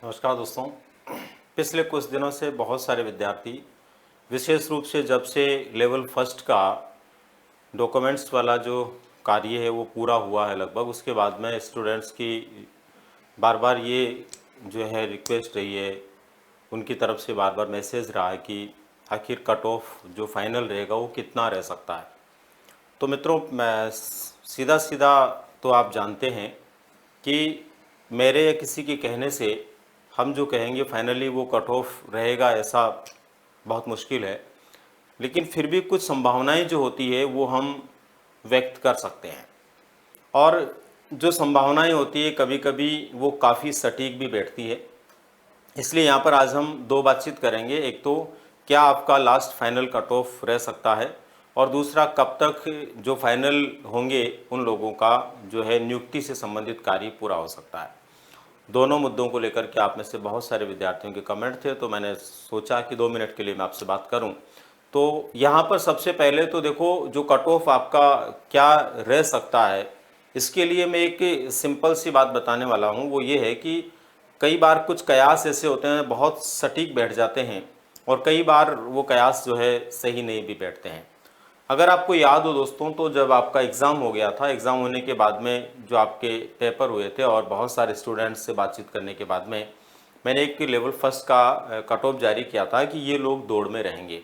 नमस्कार दोस्तों। पिछले कुछ दिनों से बहुत सारे विद्यार्थी, विशेष रूप से जब से लेवल फर्स्ट का डॉक्यूमेंट्स वाला जो कार्य है वो पूरा हुआ है लगभग, उसके बाद में स्टूडेंट्स की बार बार ये जो है रिक्वेस्ट रही है, उनकी तरफ से बार बार मैसेज रहा है कि आखिर कट ऑफ जो फाइनल रहेगा वो कितना रह सकता है। तो मित्रों, मैं सीधा सीधा तो आप जानते हैं कि मेरे या किसी के कहने से हम जो कहेंगे फाइनली वो कट ऑफ रहेगा, ऐसा बहुत मुश्किल है। लेकिन फिर भी कुछ संभावनाएं जो होती है वो हम व्यक्त कर सकते हैं, और जो संभावनाएं होती है कभी कभी वो काफ़ी सटीक भी बैठती है। इसलिए यहाँ पर आज हम दो बातचीत करेंगे। एक तो क्या आपका लास्ट फाइनल कट ऑफ रह सकता है, और दूसरा कब तक जो फाइनल होंगे उन लोगों का जो है नियुक्ति से संबंधित कार्य पूरा हो सकता है। दोनों मुद्दों को लेकर के आप में से बहुत सारे विद्यार्थियों के कमेंट थे, तो मैंने सोचा कि 2 मिनट के लिए मैं आपसे बात करूं। तो यहाँ पर सबसे पहले तो देखो, जो कट ऑफ आपका क्या रह सकता है, इसके लिए मैं एक सिंपल सी बात बताने वाला हूँ। वो ये है कि कई बार कुछ कयास ऐसे होते हैं बहुत सटीक बैठ जाते हैं, और कई बार वो कयास जो है सही नहीं भी बैठते हैं। अगर आपको याद हो दोस्तों, तो जब आपका एग्ज़ाम हो गया था, एग्ज़ाम होने के बाद में जो आपके पेपर हुए थे और बहुत सारे स्टूडेंट्स से बातचीत करने के बाद में मैंने एक लेवल फर्स्ट का कट ऑफ जारी किया था कि ये लोग दौड़ में रहेंगे,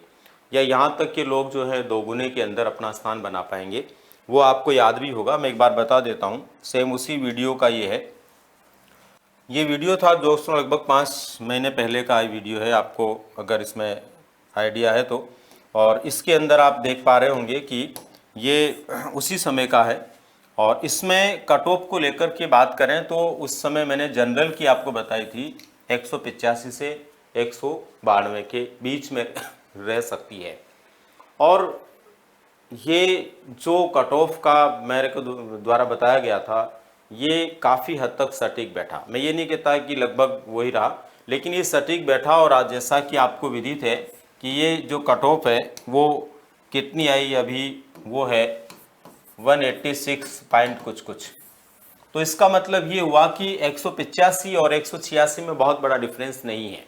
या यहाँ तक कि लोग जो है दोगुने के अंदर अपना स्थान बना पाएंगे। वो आपको याद भी होगा, मैं एक बार बता देता हूँ। सेम उसी वीडियो का ये है। ये वीडियो था दोस्तों लगभग 5 महीने पहले का ये वीडियो है, आपको अगर इसमें आइडिया है तो। और इसके अंदर आप देख पा रहे होंगे कि ये उसी समय का है। और इसमें कट ऑफ को लेकर के बात करें तो उस समय मैंने जनरल की आपको बताई थी 185 से 192 के बीच में रह सकती है। और ये जो कट ऑफ का मेरे को द्वारा बताया गया था, ये काफ़ी हद तक सटीक बैठा। मैं ये नहीं कहता कि लगभग वही रहा, लेकिन ये सटीक बैठा। और आज जैसा कि आपको विदित है कि ये जो कट ऑफ है वो कितनी आई अभी, वो है 186 पॉइंट कुछ कुछ। तो इसका मतलब ये हुआ कि 185 और 186 में बहुत बड़ा डिफरेंस नहीं है।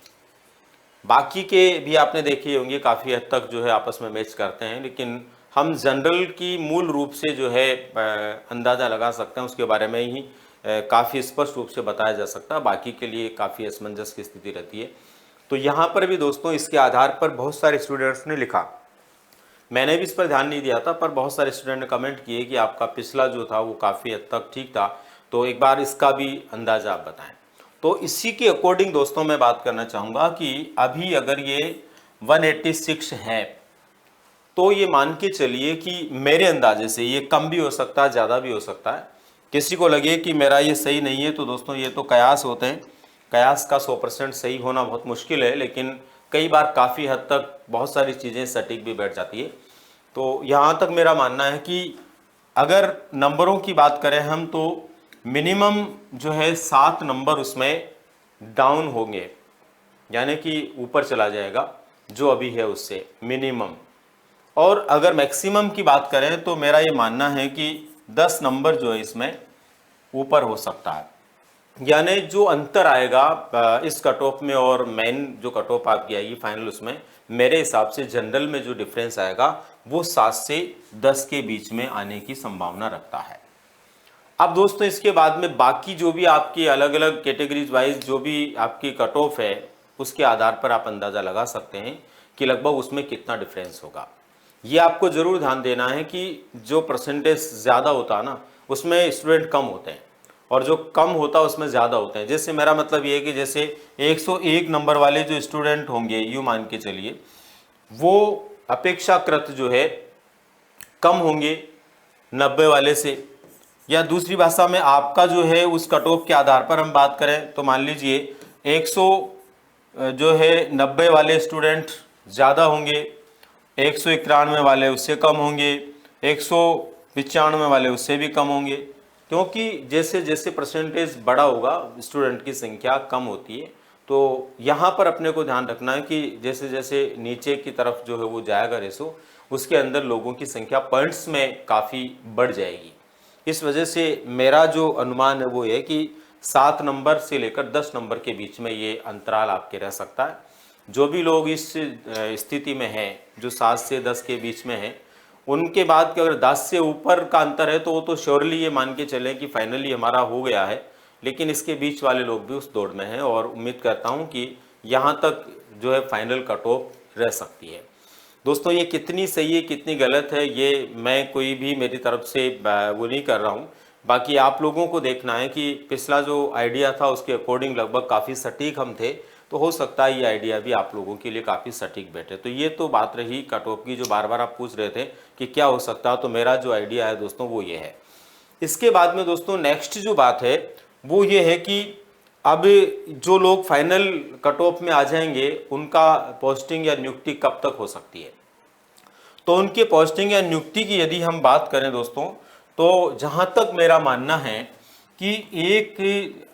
बाकी के भी आपने देखे होंगे काफ़ी हद तक जो है आपस में मैच करते हैं, लेकिन हम जनरल की मूल रूप से जो है अंदाज़ा लगा सकते हैं, उसके बारे में ही काफ़ी स्पष्ट रूप से बताया जा सकता है। बाकी के लिए काफ़ी असमंजस की स्थिति रहती है। तो यहाँ पर भी दोस्तों इसके आधार पर बहुत सारे स्टूडेंट्स ने लिखा, मैंने भी इस पर ध्यान नहीं दिया था, पर बहुत सारे स्टूडेंट ने कमेंट किए कि आपका पिछला जो था वो काफ़ी हद तक ठीक था, तो एक बार इसका भी अंदाज़ा आप बताएं। तो इसी के अकॉर्डिंग दोस्तों मैं बात करना चाहूँगा कि अभी अगर ये 186 है, तो ये मान के चलिए कि मेरे अंदाजे से ये कम भी हो सकता है, ज़्यादा भी हो सकता है। किसी को लगे कि मेरा ये सही नहीं है, तो दोस्तों ये तो कयास होते हैं। कयास का 100% सही होना बहुत मुश्किल है, लेकिन कई बार काफ़ी हद तक बहुत सारी चीज़ें सटीक भी बैठ जाती है। तो यहाँ तक मेरा मानना है कि अगर नंबरों की बात करें हम, तो मिनिमम जो है 7 नंबर उसमें डाउन होंगे, यानी कि ऊपर चला जाएगा जो अभी है उससे मिनिमम। और अगर मैक्सिमम की बात करें तो मेरा ये मानना है कि 10 नंबर जो है इसमें ऊपर हो सकता है। यानी जो अंतर आएगा इस कट ऑफ में और मेन जो कट ऑफ आपकी आएगी फाइनल, उसमें मेरे हिसाब से जनरल में जो डिफरेंस आएगा वो 7 से 10 के बीच में आने की संभावना रखता है। अब दोस्तों इसके बाद में बाकी जो भी आपकी अलग अलग कैटेगरीज वाइज जो भी आपकी कट ऑफ है, उसके आधार पर आप अंदाज़ा लगा सकते हैं कि लगभग उसमें कितना डिफरेंस होगा। ये आपको ज़रूर ध्यान देना है कि जो परसेंटेज ज़्यादा होता है ना, उसमें स्टूडेंट कम होते हैं, और जो कम होता है उसमें ज़्यादा होते हैं। जैसे मेरा मतलब ये है कि जैसे 101 नंबर वाले जो स्टूडेंट होंगे, यूँ मान के चलिए, वो अपेक्षाकृत जो है कम होंगे 90 वाले से। या दूसरी भाषा में आपका जो है उस कट ऑफ के आधार पर हम बात करें तो मान लीजिए 100 जो है 90 वाले स्टूडेंट ज़्यादा होंगे, 191 वाले उससे कम होंगे, 195 वाले उससे भी कम होंगे। क्योंकि जैसे जैसे परसेंटेज बड़ा होगा स्टूडेंट की संख्या कम होती है। तो यहाँ पर अपने को ध्यान रखना है कि जैसे जैसे नीचे की तरफ जो है वो जाएगा रेशो, उसके अंदर लोगों की संख्या पॉइंट्स में काफ़ी बढ़ जाएगी। इस वजह से मेरा जो अनुमान है वो है कि 7 नंबर से लेकर 10 नंबर के बीच में ये अंतराल आपके रह सकता है। जो भी लोग इस स्थिति में हैं, जो 7 से 10 के बीच में हैं, उनके बाद कि अगर 10 से ऊपर का अंतर है तो वो तो श्योरली ये मान के चलें कि फाइनली हमारा हो गया है। लेकिन इसके बीच वाले लोग भी उस दौड़ में हैं और उम्मीद करता हूँ कि यहाँ तक जो है फाइनल कट ऑफ रह सकती है। दोस्तों ये कितनी सही है कितनी गलत है ये मैं कोई भी मेरी तरफ से वो नहीं कर रहा हूँ। बाकी आप लोगों को देखना है कि पिछला जो आइडिया था उसके अकॉर्डिंग लगभग काफ़ी सटीक हम थे, तो हो सकता है ये आइडिया भी आप लोगों के लिए काफ़ी सटीक बैठे। तो ये तो बात रही कट ऑफ की, जो बार बार आप पूछ रहे थे कि क्या हो सकता है, तो मेरा जो आइडिया है दोस्तों वो ये है। इसके बाद में दोस्तों नेक्स्ट जो बात है वो ये है कि अब जो लोग फाइनल कट ऑफ में आ जाएंगे उनका पोस्टिंग या नियुक्ति कब तक हो सकती है। तो उनके पोस्टिंग या नियुक्ति की यदि हम बात करें दोस्तों, तो जहां तक मेरा मानना है कि 1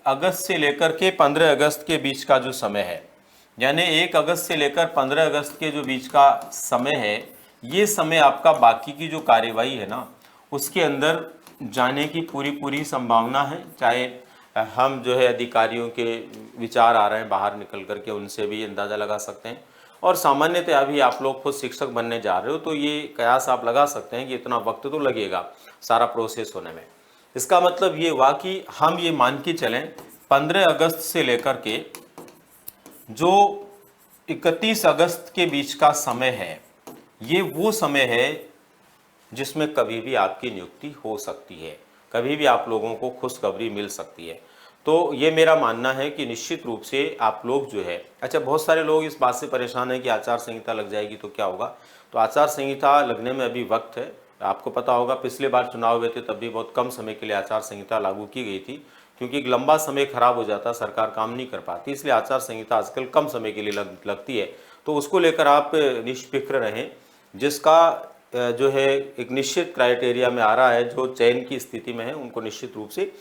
अगस्त से लेकर के 15 अगस्त के बीच का जो समय है, यानी 1 अगस्त से लेकर 15 अगस्त के जो बीच का समय है, ये समय आपका बाकी की जो कार्यवाही है ना उसके अंदर जाने की पूरी संभावना है। चाहे हम जो है अधिकारियों के विचार आ रहे हैं बाहर निकल करके, उनसे भी अंदाज़ा लगा सकते हैं। और सामान्यतः अभी आप लोग खुद शिक्षक बनने जा रहे हो तो ये कयास आप लगा सकते हैं कि इतना वक्त तो लगेगा सारा प्रोसेस होने में। इसका मतलब ये हुआ कि हम ये मान के चलें 15 अगस्त से लेकर के जो 31 अगस्त के बीच का समय है, ये वो समय है जिसमें कभी भी आपकी नियुक्ति हो सकती है, कभी भी आप लोगों को खुशखबरी मिल सकती है। तो ये मेरा मानना है कि निश्चित रूप से आप लोग जो है, अच्छा बहुत सारे लोग इस बात से परेशान हैं कि आचार संहिता लग जाएगी तो क्या होगा। तो आचार संहिता लगने में अभी वक्त है। आपको पता होगा पिछले बार चुनाव हुए थे तब भी बहुत कम समय के लिए आचार संहिता लागू की गई थी, क्योंकि एक लंबा समय खराब हो जाता, सरकार काम नहीं कर पाती, इसलिए आचार संहिता आजकल कम समय के लिए लगती है। तो उसको लेकर आप निष्फिक्र रहें। जिसका जो है एक निश्चित क्राइटेरिया में आ रहा है, जो चयन की स्थिति में है, उनको निश्चित रूप से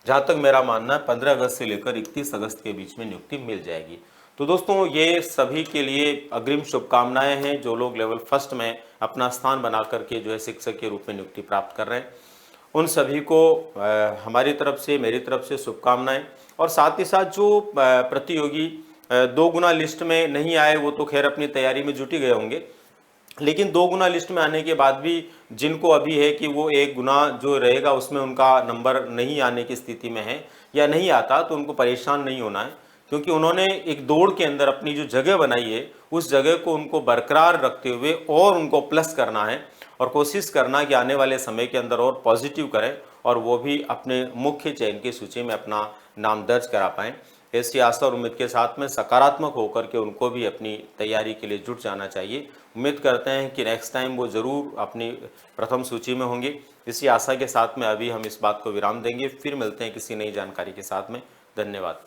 जहाँ तक मेरा मानना है 15 अगस्त से लेकर 31 अगस्त के बीच में नियुक्ति मिल जाएगी। तो दोस्तों ये सभी के लिए अग्रिम शुभकामनाएं हैं जो लोग लेवल फर्स्ट में अपना स्थान बना करके जो है शिक्षक के रूप में नियुक्ति प्राप्त कर रहे हैं। उन सभी को हमारी तरफ से, मेरी तरफ से शुभकामनाएं। और साथ ही साथ जो प्रतियोगी 2 गुना लिस्ट में नहीं आए वो तो खैर अपनी तैयारी में जुटी गए होंगे, लेकिन 2 गुना लिस्ट में आने के बाद भी जिनको अभी है कि वो 1 गुना जो रहेगा उसमें उनका नंबर नहीं आने की स्थिति में है या नहीं आता, तो उनको परेशान नहीं होना है, क्योंकि उन्होंने एक दौड़ के अंदर अपनी जो जगह बनाई है उस जगह को उनको बरकरार रखते हुए और उनको प्लस करना है और कोशिश करना कि आने वाले समय के अंदर और पॉजिटिव करें और वो भी अपने मुख्य चयन की सूची में अपना नाम दर्ज करा पाएँ। ऐसी आस्था और उम्मीद के साथ में सकारात्मक होकर के उनको भी अपनी तैयारी के लिए जुट जाना चाहिए। उम्मीद करते हैं कि नेक्स्ट टाइम वो ज़रूर अपनी प्रथम सूची में होंगे। इसी आशा के साथ में अभी हम इस बात को विराम देंगे, फिर मिलते हैं किसी नई जानकारी के साथ में। धन्यवाद।